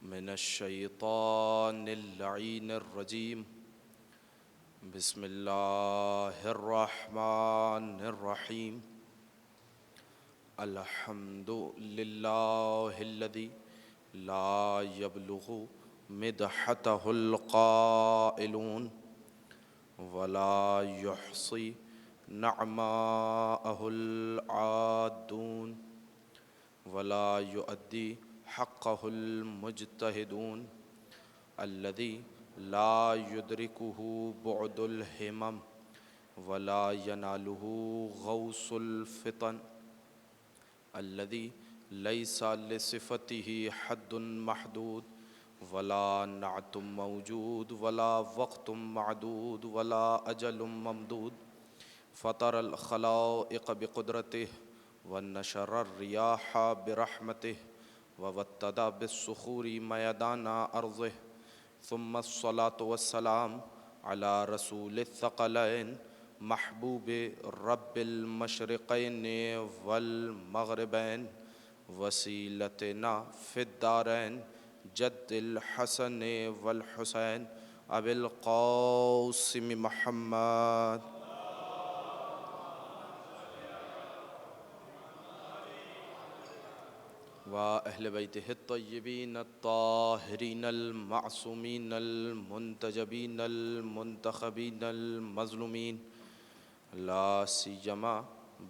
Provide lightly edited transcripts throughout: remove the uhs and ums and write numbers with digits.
من الشیطان اللعین الرجیم بسم اللہ الرحمن الرحیم الحمد للہ الذی لا یبلغ مدحتہ القائلون ولا یحصی نعماءہ العادون ولا یؤدی حقہ المجتہدون الذی لا یدرکہ بعد الہمم ولا ینالہ غوث الفطن الذی لیس لصفتہ حد محدود ولا نعت موجود ولا وقت معدود ولا اجل ممدود فطر الخلائق بقدرتہ ونشر الریاح برحمتہ ووتد بالصخور میدان ارضہ ثم الصلاة والسلام علی رسول الثقلین محبوب رب المشرقین والمغربین وسیلتنا فی الدارین جد الحسن والحسین ابی القاسم محمد وأهل بيته الطيبين الطاهرين المعصومين المنتجبين المنتخبين المظلومين لا سيما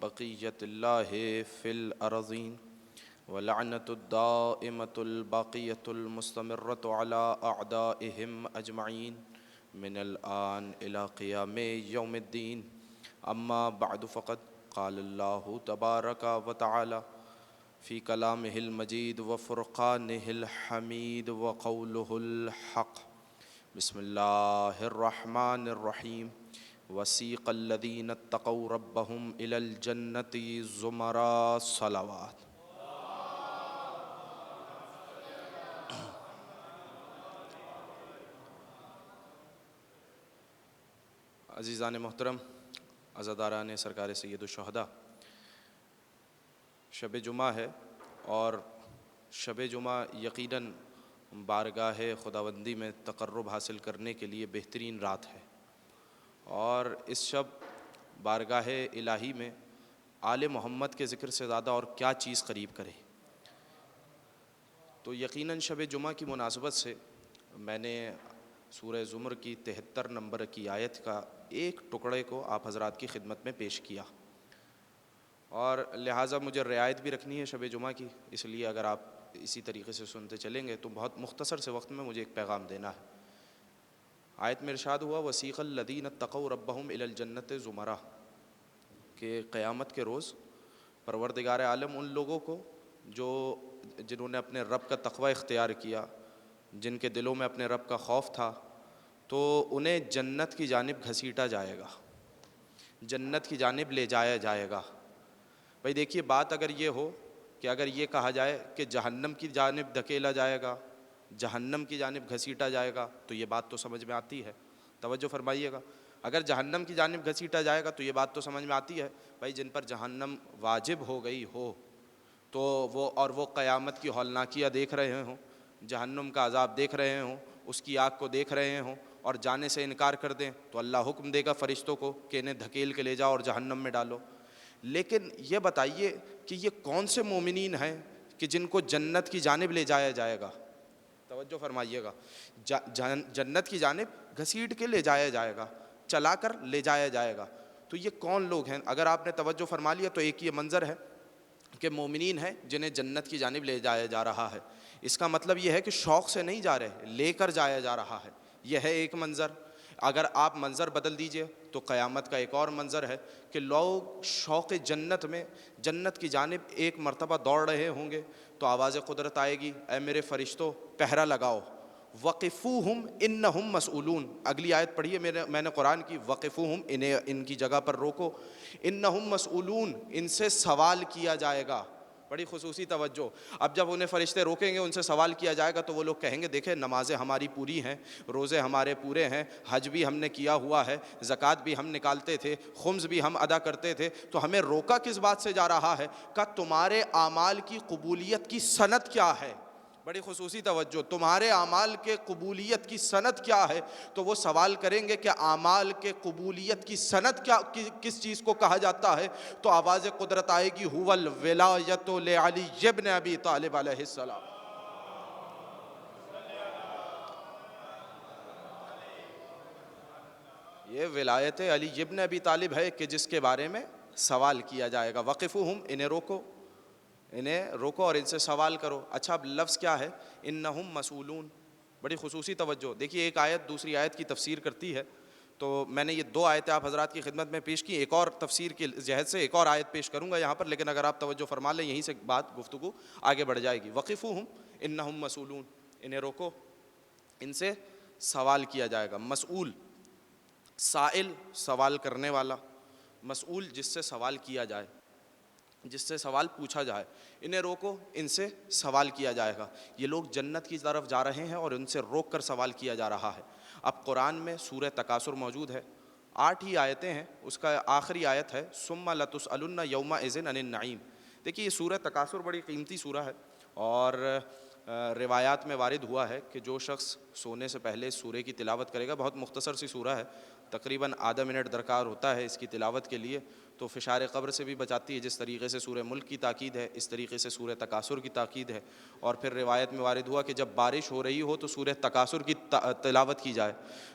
بقية الله في الأرضين ولعنة الدائمة الباقية المستمرة على أعدائهم أجمعين من الآن إلى قيام يوم الدين أما بعد فقد قال الله تبارك وتعالى فی کلامہ المجید وفرقانہ الحمید وقولہ الحق بسم اللہ الرحمن الرحیم وسیق الذین اتقوا ربهم الی الجنة زمرا صلوات عزیزان محترم، عزاداران سرکار سید الشہداء، شب جمعہ ہے اور شب جمعہ یقیناً بارگاہ خداوندی میں تقرب حاصل کرنے کے لیے بہترین رات ہے، اور اس شب بارگاہ الہی میں آل محمد کے ذکر سے زیادہ اور کیا چیز قریب کرے۔ تو یقیناً شب جمعہ کی مناسبت سے میں نے سورہ زمر کی 73 نمبر کی آیت کا ایک ٹکڑے کو آپ حضرات کی خدمت میں پیش کیا، اور لہٰذا مجھے رعایت بھی رکھنی ہے شب جمعہ کی، اس لیے اگر آپ اسی طریقے سے سنتے چلیں گے تو بہت مختصر سے وقت میں مجھے ایک پیغام دینا ہے۔ آیت میں ارشاد ہوا وسیق الذین اتقوا ربهم الی الجنة زمرا، کہ قیامت کے روز پروردگار عالم ان لوگوں کو جنہوں نے اپنے رب کا تقوی اختیار کیا، جن کے دلوں میں اپنے رب کا خوف تھا، تو انہیں جنت کی جانب گھسیٹا جائے گا، جنت کی جانب لے جایا جائے گا۔ بھائی دیکھیے، بات اگر یہ ہو کہ اگر یہ کہا جائے کہ جہنم کی جانب دھکیلا جائے گا، جہنم کی جانب گھسیٹا جائے گا، تو یہ بات تو سمجھ میں آتی ہے، توجہ فرمائیے گا۔ اگر جہنم کی جانب گھسیٹا جائے گا تو یہ بات تو سمجھ میں آتی ہے، بھائی جن پر جہنم واجب ہو گئی ہو تو وہ قیامت کی ہولناکیاں دیکھ رہے ہوں، جہنم کا عذاب دیکھ رہے ہوں، اس کی آگ کو دیکھ رہے ہوں، اور جانے سے انکار کر دیں تو اللہ حکم دے گا فرشتوں کو کہ انہیں دھکیل کے لے جاؤ اور جہنم میں ڈالو۔ لیکن یہ بتائیے کہ یہ کون سے مومنین ہیں کہ جن کو جنت کی جانب لے جایا جائے گا؟ توجہ فرمائیے گا، جنت کی جانب گھسیٹ کے لے جایا جائے گا، چلا کر لے جایا جائے گا۔ تو یہ کون لوگ ہیں؟ اگر آپ نے توجہ فرما لیا تو ایک یہ منظر ہے کہ مومنین ہیں جنہیں جنت کی جانب لے جایا جا رہا ہے۔ اس کا مطلب یہ ہے کہ شوق سے نہیں جا رہے، لے کر جایا جا رہا ہے، یہ ہے ایک منظر۔ اگر آپ منظر بدل دیجئے تو قیامت کا ایک اور منظر ہے کہ لوگ شوق جنت میں جنت کی جانب ایک مرتبہ دوڑ رہے ہوں گے تو آواز قدرت آئے گی، اے میرے فرشتوں پہرا لگاؤ، وقفوہم انہم مسئولون۔ اگلی آیت پڑھیے میں نے قرآن کی، وقفوہم، انہیں ان کی جگہ پر روکو، انہم مسئولون، ان سے سوال کیا جائے گا۔ بڑی خصوصی توجہ، اب جب انہیں فرشتے روکیں گے، ان سے سوال کیا جائے گا تو وہ لوگ کہیں گے دیکھیں نمازیں ہماری پوری ہیں، روزے ہمارے پورے ہیں، حج بھی ہم نے کیا ہوا ہے، زکوٰۃ بھی ہم نکالتے تھے، خمس بھی ہم ادا کرتے تھے، تو ہمیں روکا کس بات سے جا رہا ہے؟ کہ تمہارے اعمال کی قبولیت کی سند کیا ہے؟ بڑی خصوصی توجہ، تمہارے اعمال کے قبولیت کی سند کیا ہے؟ تو وہ سوال کریں گے کہ اعمال کے قبولیت کی سند کیا، کس چیز کو کہا جاتا ہے؟ تو آواز قدرت آئے گی هو الولایۃ لعلی ابن ابی طالب علیہ السلام۔ یہ ولایت علی ابن ابی طالب ہے کہ جس کے بارے میں سوال کیا جائے گا۔ وقفوہم، انہیں روکو، انہیں روکو اور ان سے سوال کرو۔ اچھا اب لفظ کیا ہے؟ انہم مسئولون، بڑی خصوصی توجہ۔ دیکھیے ایک آیت دوسری آیت کی تفسیر کرتی ہے، تو میں نے یہ دو آیتیں آپ حضرات کی خدمت میں پیش کی، ایک اور تفسیر کی جہت سے ایک اور آیت پیش کروں گا یہاں پر، لیکن اگر آپ توجہ فرما لیں یہیں سے بات گفتگو آگے بڑھ جائے گی۔ وقفوہم انہم مسئولون، انہیں روکو، ان سے سوال کیا جائے گا۔ مسئول، سائل سوال کرنے والا، مسئول جس سے سوال کیا جائے، جس سے سوال پوچھا جائے۔ انہیں روکو، ان سے سوال کیا جائے گا۔ یہ لوگ جنت کی طرف جا رہے ہیں اور ان سے روک کر سوال کیا جا رہا ہے۔ اب قرآن میں سورہ تکاثر موجود ہے، 8 ہی آیتیں ہیں، اس کا آخری آیت ہے ثم لتسألن یومئذ عن النعیم۔ دیکھیے یہ سورہ تکاثر بڑی قیمتی سورہ ہے، اور روایات میں وارد ہوا ہے کہ جو شخص سونے سے پہلے اس سورہ کی تلاوت کرے گا، بہت مختصر سی سورہ ہے، تقریباً آدھا منٹ درکار ہوتا ہے اس کی تلاوت کے لیے، تو فشار قبر سے بھی بچاتی ہے۔ جس طریقے سے سورہ ملک کی تاکید ہے، اس طریقے سے سورہ تکاثر کی تاکید ہے۔ اور پھر روایت میں وارد ہوا کہ جب بارش ہو رہی ہو تو سورہ تکاثر کی تلاوت کی جائے،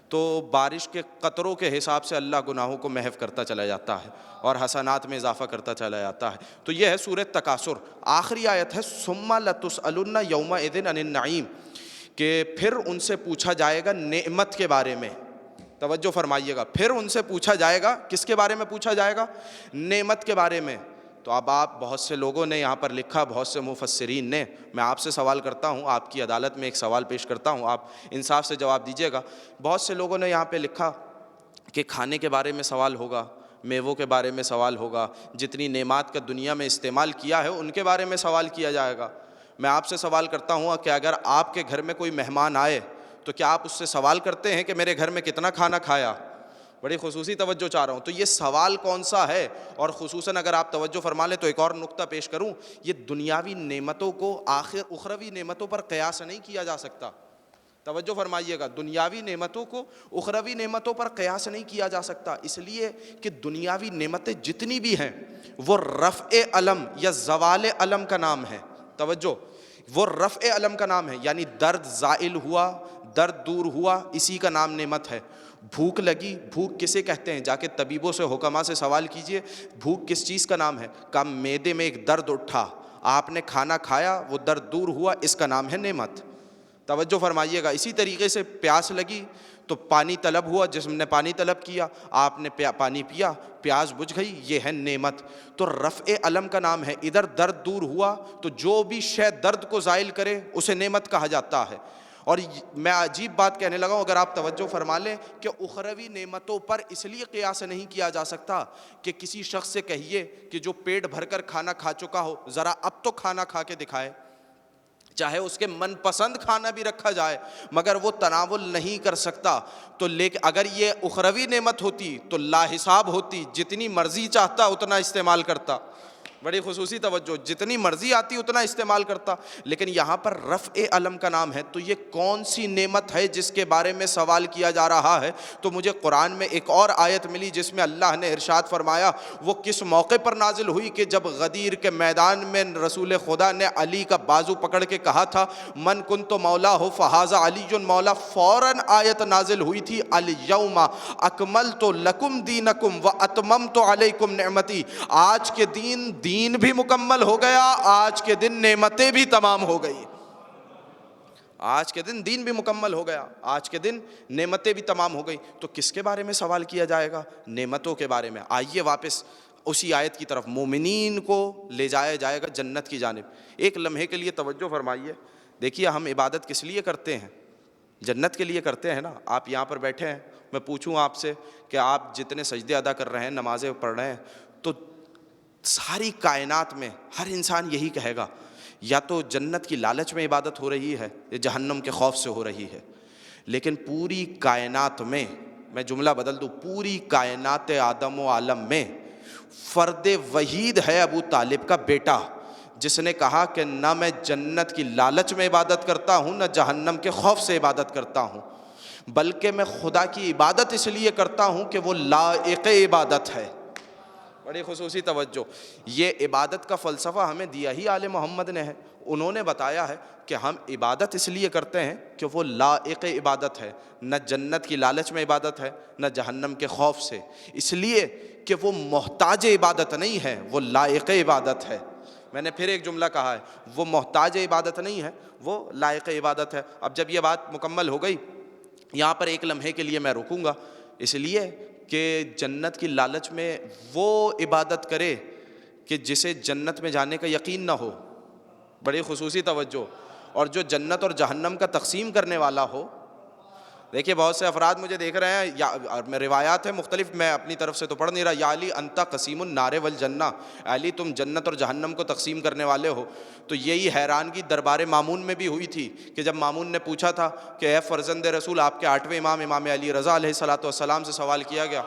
تو بارش کے قطروں کے حساب سے اللہ گناہوں کو محو کرتا چلا جاتا ہے اور حسنات میں اضافہ کرتا چلا جاتا ہے۔ تو یہ ہے سورہ تکاثر، آخری آیت ہے ثم لتسألن یومئذ عن النعیم، کہ پھر ان سے پوچھا جائے گا نعمت کے بارے میں۔ توجہ فرمائیے گا، پھر ان سے پوچھا جائے گا، کس کے بارے میں پوچھا جائے گا؟ نعمت کے بارے میں۔ تو اب آپ، بہت سے لوگوں نے یہاں پر لکھا، بہت سے مفسرین نے، میں آپ سے سوال کرتا ہوں، آپ کی عدالت میں ایک سوال پیش کرتا ہوں، آپ انصاف سے جواب دیجیے گا۔ بہت سے لوگوں نے یہاں پہ لکھا کہ کھانے کے بارے میں سوال ہوگا، میووں کے بارے میں سوال ہوگا، جتنی نعمات کا دنیا میں استعمال کیا ہے ان کے بارے میں سوال کیا جائے گا۔ میں آپ سے سوال کرتا ہوں کہ اگر آپ کے گھر میں کوئی مہمان آئے تو کیا آپ اس سے سوال کرتے ہیں کہ میرے گھر میں کتنا کھانا کھایا؟ بڑی خصوصی توجہ چاہ رہا ہوں۔ تو یہ سوال کون سا ہے؟ اور خصوصاً اگر آپ توجہ فرما لیں تو ایک اور نقطہ پیش کروں، یہ دنیاوی نعمتوں کو آخر اخروی نعمتوں پر قیاس نہیں کیا جا سکتا۔ توجہ فرمائیے گا، دنیاوی نعمتوں کو اخروی نعمتوں پر قیاس نہیں کیا جا سکتا، اس لیے کہ دنیاوی نعمتیں جتنی بھی ہیں وہ رفع علم یا زوال علم کا نام ہے۔ توجہ، وہ رفع علم کا نام ہے، یعنی درد زائل ہوا، درد دور ہوا، اسی کا نام نعمت ہے۔ بھوک لگی، بھوک کسے کہتے ہیں؟ جا کے طبیبوں سے، حکماء سے سوال کیجئے، بھوک کس چیز کا نام ہے؟ کہا معدے میں ایک درد اٹھا، آپ نے کھانا کھایا، وہ درد دور ہوا، اس کا نام ہے نعمت۔ توجہ فرمائیے گا۔ اسی طریقے سے پیاس لگی تو پانی طلب ہوا، جسم نے پانی طلب کیا، آپ نے پانی پیا، پیاس بجھ گئی، یہ ہے نعمت۔ تو رفع علم کا نام ہے۔ ادھر درد دور ہوا تو جو بھی شے درد کو زائل کرے اسے نعمت کہا جاتا ہے۔ اور میں عجیب بات کہنے لگا ہوں، اگر آپ توجہ فرما لیں کہ اخروی نعمتوں پر اس لیے قیاس نہیں کیا جا سکتا کہ کسی شخص سے کہیے کہ جو پیٹ بھر کر کھانا کھا چکا ہو، ذرا اب تو کھانا کھا کے دکھائے، چاہے اس کے من پسند کھانا بھی رکھا جائے مگر وہ تناول نہیں کر سکتا۔ تو لیکن اگر یہ اخروی نعمت ہوتی تو لا حساب ہوتی، جتنی مرضی چاہتا اتنا استعمال کرتا۔ بڑی خصوصی توجہ، جتنی مرضی آتی اتنا استعمال کرتا، لیکن یہاں پر رفع علم کا نام ہے۔ تو یہ کون سی نعمت ہے جس کے بارے میں سوال کیا جا رہا ہے؟ تو مجھے قرآن میں ایک اور آیت ملی جس میں اللہ نے ارشاد فرمایا، وہ کس موقع پر نازل ہوئی کہ جب غدیر کے میدان میں رسول خدا نے علی کا بازو پکڑ کے کہا تھا من کنت مولا ہو فہذا علی مولا، فوراً آیت نازل ہوئی تھی الیوم اکملت لکم دینکم واتممت علیکم نعمتی۔ آج کے دین بھی مکمل ہو گیا، آج کے دن نعمتیں بھی تمام ہو گئی۔ آج کے دن دین بھی مکمل ہو گیا، آج کے دن نعمتیں بھی تمام ہو گئی۔ تو کس کے بارے میں سوال کیا جائے گا؟ نعمتوں کے بارے میں۔ آئیے واپس اسی آیت کی طرف، مومنین کو لے جایا جائے گا جنت کی جانب۔ ایک لمحے کے لیے توجہ فرمائیے، دیکھیے ہم عبادت کس لیے کرتے ہیں؟ جنت کے لیے کرتے ہیں نا۔ آپ یہاں پر بیٹھے ہیں، میں پوچھوں آپ سے کہ آپ جتنے سجدے ادا کر رہے ہیں، نمازیں پڑھ رہے ہیں، تو ساری کائنات میں ہر انسان یہی کہے گا یا تو جنت کی لالچ میں عبادت ہو رہی ہے یا جہنم کے خوف سے ہو رہی ہے۔ لیکن پوری کائنات میں جملہ بدل دوں، پوری کائنات آدم و عالم میں فرد وحید ہے ابو طالب کا بیٹا، جس نے کہا کہ نہ میں جنت کی لالچ میں عبادت کرتا ہوں، نہ جہنم کے خوف سے عبادت کرتا ہوں، بلکہ میں خدا کی عبادت اس لیے کرتا ہوں کہ وہ لائق عبادت ہے۔ بڑی خصوصی توجہ، یہ عبادت کا فلسفہ ہمیں دیا ہی آل محمد نے ہے۔ انہوں نے بتایا ہے کہ ہم عبادت اس لیے کرتے ہیں کہ وہ لائق عبادت ہے، نہ جنت کی لالچ میں عبادت ہے، نہ جہنم کے خوف سے، اس لیے کہ وہ محتاج عبادت نہیں ہے، وہ لائق عبادت ہے۔ میں نے پھر ایک جملہ کہا ہے، وہ محتاج عبادت نہیں ہے، وہ لائق عبادت ہے۔ اب جب یہ بات مکمل ہو گئی، یہاں پر ایک لمحے کے لیے میں رکوں گا، اس لیے کہ جنت کی لالچ میں وہ عبادت کرے کہ جسے جنت میں جانے کا یقین نہ ہو، بڑی خصوصی توجہ، اور جو جنت اور جہنم کا تقسیم کرنے والا ہو۔ دیکھیے بہت سے افراد مجھے دیکھ رہے ہیں، یا میں روایات ہیں مختلف، میں اپنی طرف سے تو پڑھ نہیں رہا، یا علی انت قسیم النار والجنہ، علی تم جنت اور جہنم کو تقسیم کرنے والے ہو۔ تو یہی حیرانگی دربار مامون میں بھی ہوئی تھی کہ جب مامون نے پوچھا تھا کہ اے فرزند رسول، آپ کے 8ویں امام امام علی رضا علیہ الصلوۃ والسلام سے سوال کیا گیا،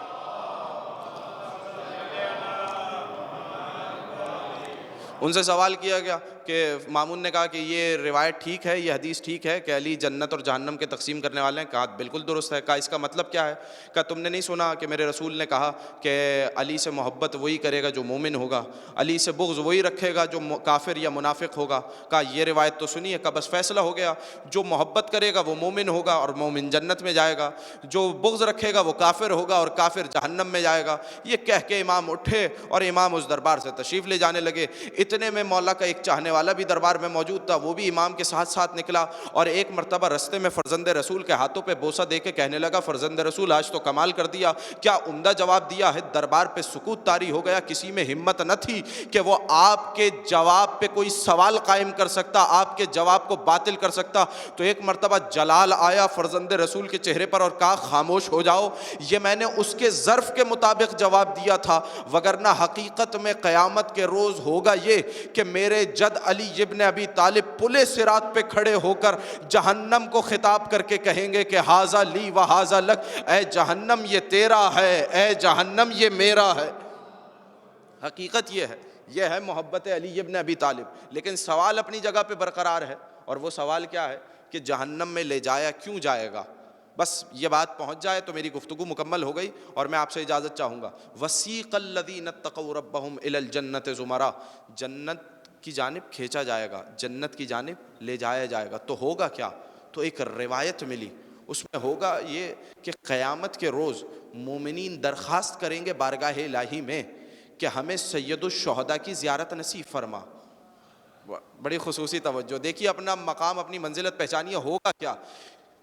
ان سے سوال کیا گیا کہ مامون نے کہا کہ یہ روایت ٹھیک ہے، یہ حدیث ٹھیک ہے کہ علی جنت اور جہنم کے تقسیم کرنے والے ہیں؟ کہا بالکل درست ہے۔ کہا اس کا مطلب کیا ہے؟ کہا تم نے نہیں سنا کہ میرے رسول نے کہا کہ علی سے محبت وہی کرے گا جو مومن ہوگا، علی سے بغض وہی رکھے گا جو کافر یا منافق ہوگا؟ کہا یہ روایت تو سنی ہے۔ کہا بس فیصلہ ہو گیا، جو محبت کرے گا وہ مومن ہوگا اور مومن جنت میں جائے گا، جو بغض رکھے گا وہ کافر ہوگا اور کافر جہنم میں جائے گا۔ یہ کہہ کے امام اٹھے اور امام اس دربار سے تشریف لے جانے لگے۔ اتنے میں مولا کا ایک چاہنے والا بھی دربار میں موجود تھا، وہ بھی امام کے ساتھ ساتھ نکلا، اور ایک مرتبہ رستے میں فرزند رسول کے ہاتھوں پہ بوسہ دے کے کہنے لگا، فرزند رسول آج تو کمال کر دیا، کیا عمدہ جواب دیا ہے۔ دربار پہ سکوت طاری ہو گیا، کسی میں ہمت نہ تھی کہ وہ آپ کے جواب پہ کوئی سوال قائم کر سکتا، آپ کے جواب کو باطل کر سکتا۔ تو ایک مرتبہ جلال آیا فرزند رسول کے چہرے پر اور کہا خاموش ہو جاؤ، یہ میں نے اس کے ظرف کے مطابق جواب دیا تھا، وگرنہ حقیقت میں قیامت کے روز ہوگا یہ کہ میرے جد علی ابن ابی طالب پلے صراط پہ کھڑے ہو کر جہنم کو خطاب کر کے کہیں گے کہ ھذا لی و ھذا لک، اے جہنم یہ تیرا ہے، اے جہنم یہ میرا ہے۔ حقیقت یہ ہے، یہ ہے محبت علی ابن ابی طالب۔ لیکن سوال اپنی جگہ پہ برقرار ہے، اور وہ سوال کیا ہے کہ جہنم میں لے جایا کیوں جائے گا؟ بس یہ بات پہنچ جائے تو میری گفتگو مکمل ہو گئی، اور میں آپ سے اجازت چاہوں گا۔ وسیق الذین اتقوا ربہم الی الجنۃ زمرا، جنت کی جانب کھینچا جائے گا، جنت کی جانب لے جایا جائے گا۔ تو ہوگا کیا؟ تو ایک روایت ملی، اس میں ہوگا یہ کہ قیامت کے روز مومنین درخواست کریں گے بارگاہ الہی میں کہ ہمیں سید الشہداء کی زیارت نصیب فرما۔ بڑی خصوصی توجہ، دیکھیے اپنا مقام، اپنی منزلت پہچانیے۔ ہوگا کیا؟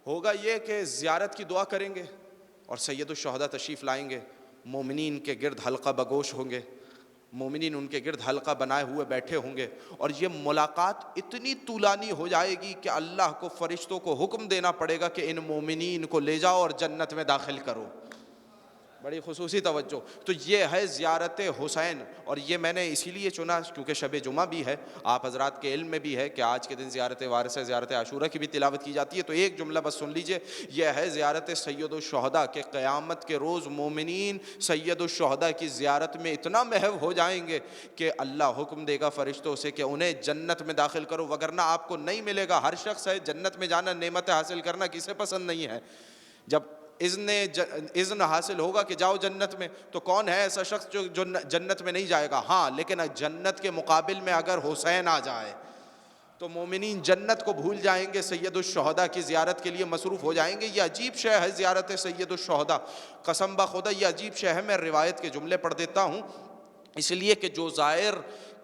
ہوگا یہ کہ زیارت کی دعا کریں گے اور سید الشہداء تشریف لائیں گے، مومنین کے گرد حلقہ بگوش ہوں گے، مومنین ان کے گرد حلقہ بنائے ہوئے بیٹھے ہوں گے، اور یہ ملاقات اتنی طولانی ہو جائے گی کہ اللہ کو فرشتوں کو حکم دینا پڑے گا کہ ان مومنین کو لے جاؤ اور جنت میں داخل کرو۔ بڑی خصوصی توجہ، تو یہ ہے زیارت حسین، اور یہ میں نے اسی لیے چنا کیونکہ شب جمعہ بھی ہے، آپ حضرات کے علم میں بھی ہے کہ آج کے دن زیارت وارثہ، زیارت عاشورہ کی بھی تلاوت کی جاتی ہے۔ تو ایک جملہ بس سن لیجئے، یہ ہے زیارت سید الشہداء، کہ قیامت کے روز مومنین سید الشہداء کی زیارت میں اتنا محو ہو جائیں گے کہ اللہ حکم دے گا فرشتوں سے کہ انہیں جنت میں داخل کرو، وگرنہ آپ کو نہیں ملے گا۔ ہر شخص ہے جنت میں جانا، نعمت حاصل کرنا کسے پسند نہیں ہے؟ جب اذن حاصل ہوگا کہ جاؤ جنت میں، تو کون ہے ایسا شخص جو جنت میں نہیں جائے گا؟ ہاں، لیکن جنت کے مقابل میں اگر حسین آ جائے تو مومنین جنت کو بھول جائیں گے، سید الشہداء کی زیارت کے لیے مصروف ہو جائیں گے۔ یہ عجیب شے ہے زیارت سید الشہداء، قسم بخدا یہ عجیب شے ہے۔ میں روایت کے جملے پڑھ دیتا ہوں، اس لیے کہ جو زائر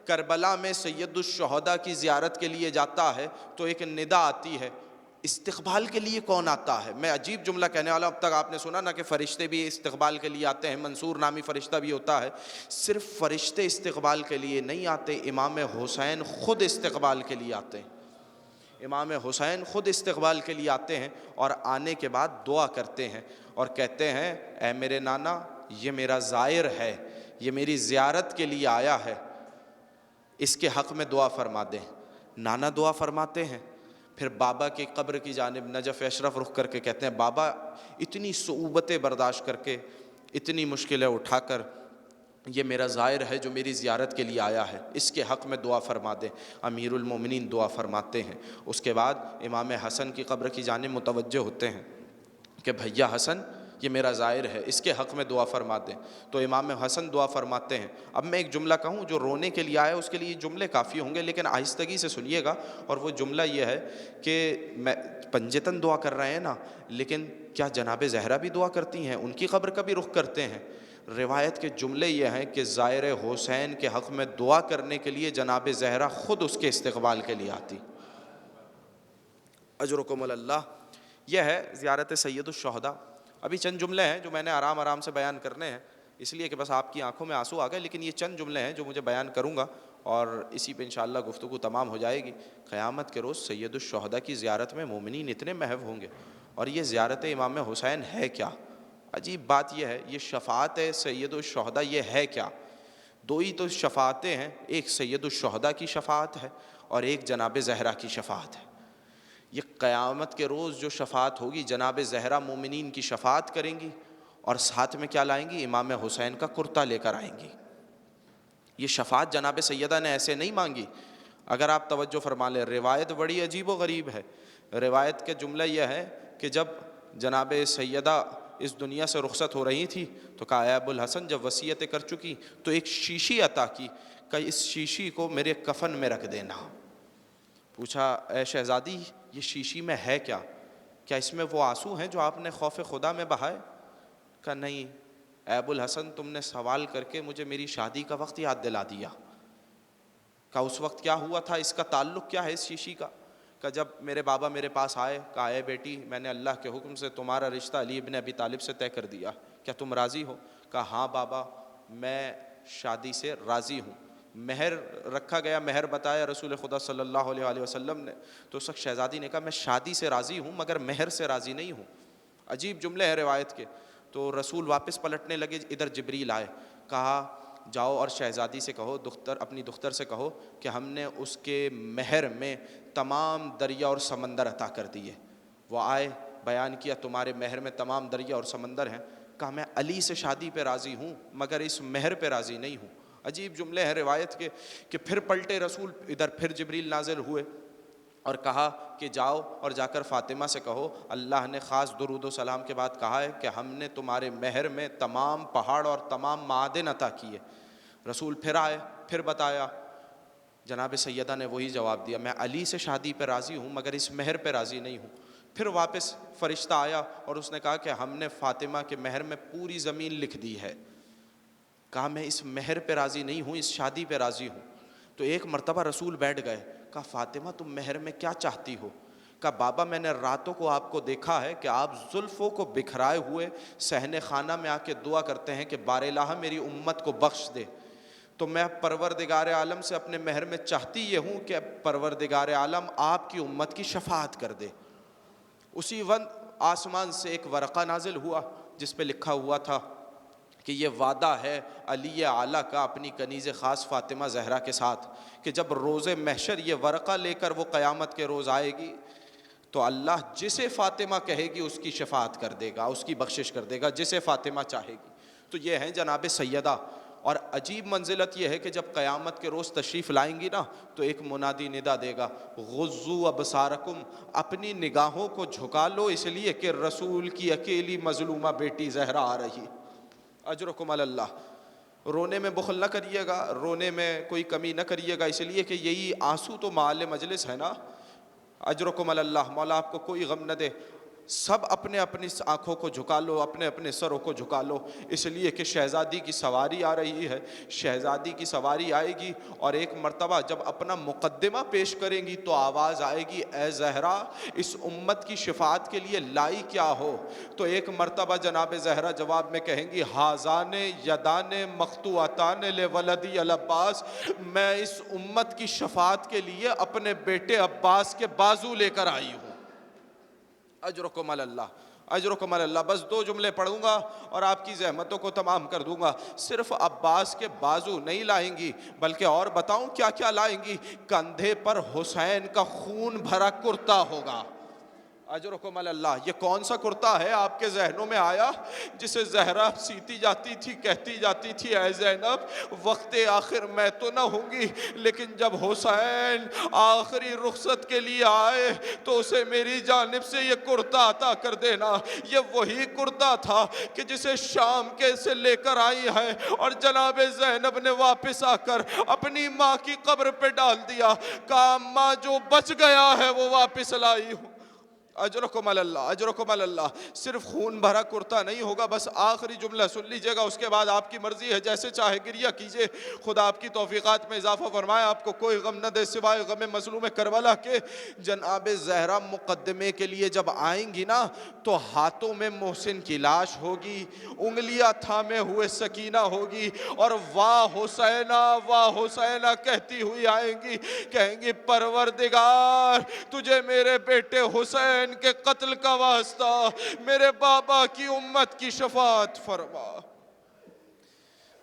کربلا میں سید الشہداء کی زیارت کے لیے جاتا ہے تو ایک ندا آتی ہے، استقبال کے لیے کون آتا ہے؟ میں عجیب جملہ کہنے والا ہوں، اب تک آپ نے سنا نا کہ فرشتے بھی استقبال کے لیے آتے ہیں، منصور نامی فرشتہ بھی ہوتا ہے۔ صرف فرشتے استقبال کے لیے نہیں آتے، امام حسین خود استقبال کے لیے آتے ہیں۔ امام حسین خود استقبال کے لیے آتے ہیں، اور آنے کے بعد دعا کرتے ہیں اور کہتے ہیں اے میرے نانا، یہ میرا زائر ہے، یہ میری زیارت کے لیے آیا ہے، اس کے حق میں دعا فرما دیں۔ نانا دعا فرماتے ہیں، پھر بابا کی قبر کی جانب نجف اشرف رخ کر کے کہتے ہیں بابا اتنی صعوبتیں برداشت کر کے، اتنی مشکلیں اٹھا کر یہ میرا زائر ہے جو میری زیارت کے لیے آیا ہے، اس کے حق میں دعا فرما دیں۔ امیر المومنین دعا فرماتے ہیں۔ اس کے بعد امام حسن کی قبر کی جانب متوجہ ہوتے ہیں کہ بھیا حسن یہ میرا زائر ہے، اس کے حق میں دعا فرما دیں۔ تو امام حسن دعا فرماتے ہیں۔ اب میں ایک جملہ کہوں، جو رونے کے لیے آیا اس کے لیے جملے کافی ہوں گے، لیکن آہستگی سے سنیے گا۔ اور وہ جملہ یہ ہے کہ میں پنجتن دعا کر رہے ہیں نا، لیکن کیا جناب زہرا بھی دعا کرتی ہیں؟ ان کی قبر کا بھی رخ کرتے ہیں؟ روایت کے جملے یہ ہیں کہ زائر حسین کے حق میں دعا کرنے کے لیے جناب زہرا خود اس کے استقبال کے لیے آتی۔ اجرکم اللہ۔ یہ ہے زیارت سید الشہداء۔ ابھی چند جملے ہیں جو میں نے آرام سے بیان کرنے ہیں، اس لیے کہ بس آپ کی آنکھوں میں آنسو آ گئے، لیکن یہ چند جملے ہیں جو مجھے بیان کروں گا اور اسی پہ انشاءاللہ گفتگو تمام ہو جائے گی۔ قیامت کے روز سید الشہداء کی زیارت میں مومنین اتنے محو ہوں گے۔ اور یہ زیارت امام حسین ہے کیا؟ عجیب بات یہ ہے، یہ شفاعت سید الشہداء یہ ہے کیا؟ دو ہی تو شفاعتیں ہیں، ایک سید الشہداء کی شفاعت ہے اور ایک جناب زہرا کی شفاعت ہے۔ یہ قیامت کے روز جو شفاعت ہوگی، جناب زہرا مومنین کی شفاعت کریں گی اور ساتھ میں کیا لائیں گی؟ امام حسین کا کرتا لے کر آئیں گی۔ یہ شفاعت جناب سیدہ نے ایسے نہیں مانگی۔ اگر آپ توجہ فرما لیں، روایت بڑی عجیب و غریب ہے۔ روایت کا جملہ یہ ہے کہ جب جناب سیدہ اس دنیا سے رخصت ہو رہی تھی تو کہا اے ابو الحسن، جب وصیتیں کر چکی تو ایک شیشی عطا کی، کہ اس شیشی کو میرے کفن میں رکھ دینا۔ پوچھا اے شہزادی یہ شیشی میں ہے کیا؟ کیا اس میں وہ آنسو ہیں جو آپ نے خوف خدا میں بہائے؟ کہا نہیں اے ابو الحسن، تم نے سوال کر کے مجھے میری شادی کا وقت یاد دلا دیا۔ کہا اس وقت کیا ہوا تھا؟ اس کا تعلق کیا ہے اس شیشی کا؟ کہ جب میرے بابا میرے پاس آئے، کہا اے بیٹی، میں نے اللہ کے حکم سے تمہارا رشتہ علی ابن ابی طالب سے طے کر دیا، کیا تم راضی ہو؟ کہا ہاں بابا، میں شادی سے راضی ہوں۔ مہر رکھا گیا، مہر بتایا رسول خدا صلی اللہ علیہ وآلہ وسلم نے، تو اس وقت شہزادی نے کہا میں شادی سے راضی ہوں مگر مہر سے راضی نہیں ہوں۔ عجیب جملے ہیں روایت کے۔ تو رسول واپس پلٹنے لگے، ادھر جبریل آئے، کہا جاؤ اور شہزادی سے کہو، اپنی دختر سے کہو کہ ہم نے اس کے مہر میں تمام دریا اور سمندر عطا کر دیے۔ وہ آئے، بیان کیا تمہارے مہر میں تمام دریا اور سمندر ہیں۔ کہا میں علی سے شادی پہ راضی ہوں مگر اس مہر پہ راضی نہیں ہوں۔ عجیب جملے ہیں روایت کے کہ پھر پلٹے رسول، ادھر پھر جبریل نازل ہوئے اور کہا کہ جاؤ اور جا کر فاطمہ سے کہو اللہ نے خاص درود و سلام کے بعد کہا ہے کہ ہم نے تمہارے مہر میں تمام پہاڑ اور تمام معادن عطا کیے۔ رسول پھر آئے، پھر بتایا، جناب سیدہ نے وہی جواب دیا میں علی سے شادی پہ راضی ہوں مگر اس مہر پہ راضی نہیں ہوں۔ پھر واپس فرشتہ آیا اور اس نے کہا کہ ہم نے فاطمہ کے مہر میں پوری زمین لکھ دی ہے۔ کہا میں اس مہر پہ راضی نہیں ہوں، اس شادی پہ راضی ہوں۔ تو ایک مرتبہ رسول بیٹھ گئے، کہا فاطمہ تم مہر میں کیا چاہتی ہو؟ کہا بابا میں نے راتوں کو آپ کو دیکھا ہے کہ آپ زلفوں کو بکھرائے ہوئے صحن خانہ میں آ کے دعا کرتے ہیں کہ بار الہ میری امت کو بخش دے، تو میں پروردگار عالم سے اپنے مہر میں چاہتی یہ ہوں کہ پروردگار عالم آپ کی امت کی شفاعت کر دے۔ اسی وقت آسمان سے ایک ورقہ نازل ہوا جس پہ لکھا ہوا تھا کہ یہ وعدہ ہے علی اعلیٰ کا اپنی کنیز خاص فاطمہ زہرا کے ساتھ کہ جب روز محشر یہ ورقہ لے کر وہ قیامت کے روز آئے گی تو اللہ جسے فاطمہ کہے گی اس کی شفاعت کر دے گا، اس کی بخشش کر دے گا، جسے فاطمہ چاہے گی۔ تو یہ ہیں جناب سیدہ۔ اور عجیب منزلت یہ ہے کہ جب قیامت کے روز تشریف لائیں گی نا تو ایک منادی ندا دے گا غضوا ابصارکم، اپنی نگاہوں کو جھکا لو اس لیے کہ رسول کی اکیلی مظلومہ بیٹی زہرا آ رہی۔ اجرکم اللہ۔ رونے میں بخل نہ کریے گا، رونے میں کوئی کمی نہ کریے گا، اس لیے کہ یہی آنسو تو مال مجلس ہے نا۔ اجرکم اللہ، مولا آپ کو کوئی غم نہ دے۔ سب اپنے اپنی آنکھوں کو جھکا لو، اپنے اپنے سروں کو جھکا لو، اس لیے کہ شہزادی کی سواری آ رہی ہے۔ شہزادی کی سواری آئے گی اور ایک مرتبہ جب اپنا مقدمہ پیش کریں گی تو آواز آئے گی اے زہرا اس امت کی شفاعت کے لیے لائی کیا ہو؟ تو ایک مرتبہ جناب زہرا جواب میں کہیں گی ہاذان یدان مقطوعتان لولدی العباس، میں اس امت کی شفاعت کے لیے اپنے بیٹے عباس کے بازو لے کر آئی ہوں۔ اجرکم اللہ، اجرکم اللہ۔ بس 2 جملے پڑھوں گا اور آپ کی زحمتوں کو تمام کر دوں گا۔ صرف عباس کے بازو نہیں لائیں گی بلکہ اور بتاؤں کیا کیا لائیں گی؟ کندھے پر حسین کا خون بھرا کرتا ہوگا۔ اجرکم علی اللہ. یہ کون سا کرتا ہے آپ کے ذہنوں میں آیا جسے زہرا سیتی جاتی تھی، کہتی جاتی تھی اے زینب وقت آخر میں تو نہ ہوں گی، لیکن جب حسین آخری رخصت کے لیے آئے تو اسے میری جانب سے یہ کرتا عطا کر دینا. یہ وہی کرتا تھا کہ جسے شام کے سے لے کر آئی ہے اور جناب زینب نے واپس آ کر اپنی ماں کی قبر پہ ڈال دیا. کہا ماں جو بچ گیا ہے وہ واپس لائی ہوں. اجرکم علی اللہ، اجرکم علی اللہ. صرف خون بھرا کرتا نہیں ہوگا. بس آخری جملہ سن لیجئے گا، اس کے بعد آپ کی مرضی ہے، جیسے چاہے گریہ کیجئے. خدا آپ کی توفیقات میں اضافہ فرمائے، آپ کو کوئی غم نہ دے سوائے غم مظلوم کربلا کے. جناب زہرا مقدمے کے لیے جب آئیں گی نا تو ہاتھوں میں محسن کی لاش ہوگی، انگلیاں تھامے ہوئے سکینہ ہوگی، اور واہ حسینہ کہتی ہوئی آئیں گی. کہیں گی پروردگار تجھے میرے بیٹے حسین کے قتل کا واسطہ میرے بابا کی امت کی شفاعت فرما.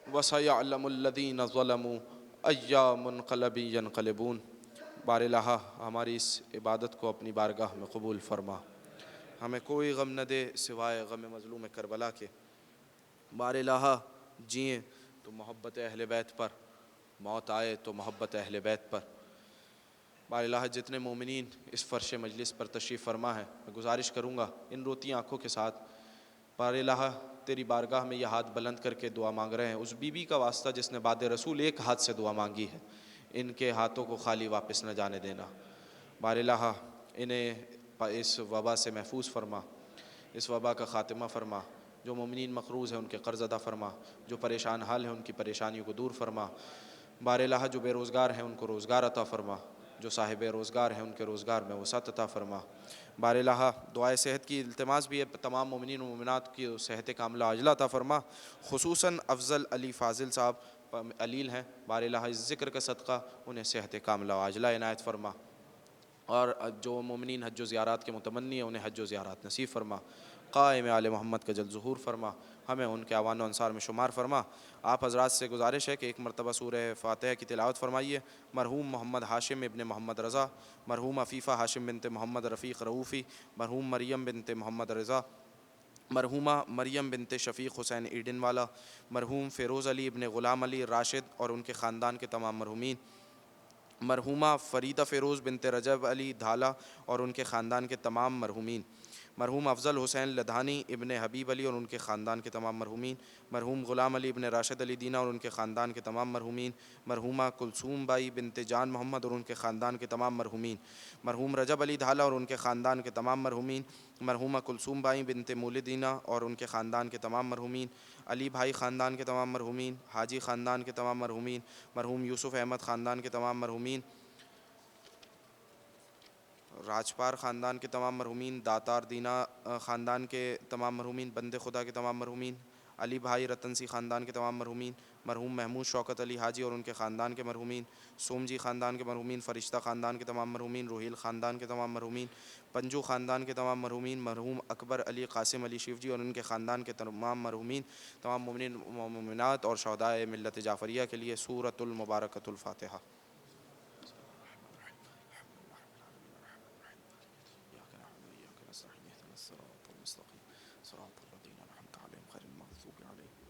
وَسَيَعْلَمُ الَّذِينَ ظَلَمُوا أَيَّ مُنْقَلَبٍ يَنْقَلِبُونَ. بار الہ ہماری اس عبادت کو اپنی بارگاہ میں قبول فرما. ہمیں کوئی غم نہ دے سوائے غم مظلوم کربلا کے. بار الہ جئیں تو محبت اہل بیت پر، موت آئے تو محبت اہل بیت پر. بار الہ جتنے مومنین اس فرش مجلس پر تشریف فرما ہے، میں گزارش کروں گا ان روتی آنکھوں کے ساتھ، بار الہ تیری بارگاہ میں یہ ہاتھ بلند کر کے دعا مانگ رہے ہیں، اس بی بی کا واسطہ جس نے بعد رسول ایک ہاتھ سے دعا مانگی ہے، ان کے ہاتھوں کو خالی واپس نہ جانے دینا. بار الہ انہیں اس وبا سے محفوظ فرما، اس وبا کا خاتمہ فرما. جو مومنین مقروض ہیں ان کے قرض ادا فرما، جو پریشان حال ہیں ان کی پریشانیوں کو دور فرما. بار الہ جو بے روزگار ہیں ان کو روزگار عطا فرما، جو صاحب روزگار ہیں ان کے روزگار میں وسعت عطا فرما. بار الہ دعائے صحت کی التماس بھی ہے، تمام مومنین و مومنات کی صحت کاملہ عاجلہ عطا فرما. خصوصاً افضل علی فاضل صاحب علیل ہیں، بار الہ اس ذکر کا صدقہ انہیں صحت کاملہ عاجلہ عنایت فرما. اور جو مومنین حج و زیارات کے متمنی ہیں انہیں حج و زیارات نصیب فرما. قائم آل محمد کا جلد ظہور فرما، ہمیں ان کے اعوان و انصار میں شمار فرما. آپ حضرات سے گزارش ہے کہ ایک مرتبہ سورہ فاتحہ کی تلاوت فرمائیے. مرحوم محمد ہاشم ابن محمد رضا، مرحوم عفیفہ ہاشم بنت محمد رفیق رؤوفی، مرحوم مریم بنت محمد رضا، مرحومہ مریم بنت شفیق حسین ایڈن والا، مرحوم فیروز علی ابن غلام علی راشد اور ان کے خاندان کے تمام مرحومین، مرحومہ فریدہ فیروز بنت رجب علی دھالا اور ان کے خاندان کے تمام مرحومین، مرحوم افضل حسین لدھانی ابن حبیب علی اور ان کے خاندان کے تمام مرحومین، مرحوم غلام علی ابن راشد علی دینا اور ان کے خاندان کے تمام مرحومین، مرحومہ کلثوم بائی بنت جان محمد اور ان کے خاندان کے تمام مرحومین، مرحوم رجب علی دھالا اور ان کے خاندان کے تمام مرحومین، مرحومہ کلثوم بائی بنت مولدینہ اور ان کے خاندان کے تمام مرحومین، علی بھائی خاندان کے تمام مرحومین، حاجی خاندان کے تمام مرحومین، مرحوم یوسف احمد خاندان کے تمام مرحومین، راجپار خاندان کے تمام مرحومین، داتار دینا خاندان کے تمام مرحومین، بند خدا کے تمام مرحومین، علی بھائی رتن سی خاندان کے تمام مرحومین، مرحوم محمود شوکت علی حاجی اور ان کے خاندان کے مرحومین، سومجی خاندان کے مرحومین، فرشتہ خاندان کے تمام مرحومین، روہیل خاندان کے تمام مرحومین، پنجو خاندان کے تمام مرحومین، مرحوم اکبر علی قاسم علی شیوجی اور ان کے خاندان کے تمام مرحومین، تمام مومنین و مومنات اور شہدائے ملت جعفریہ کے لیے سورۃ المبارکۃ الفاتحہ. صراط الذين أنعمت عليهم غير المغضوب عليهم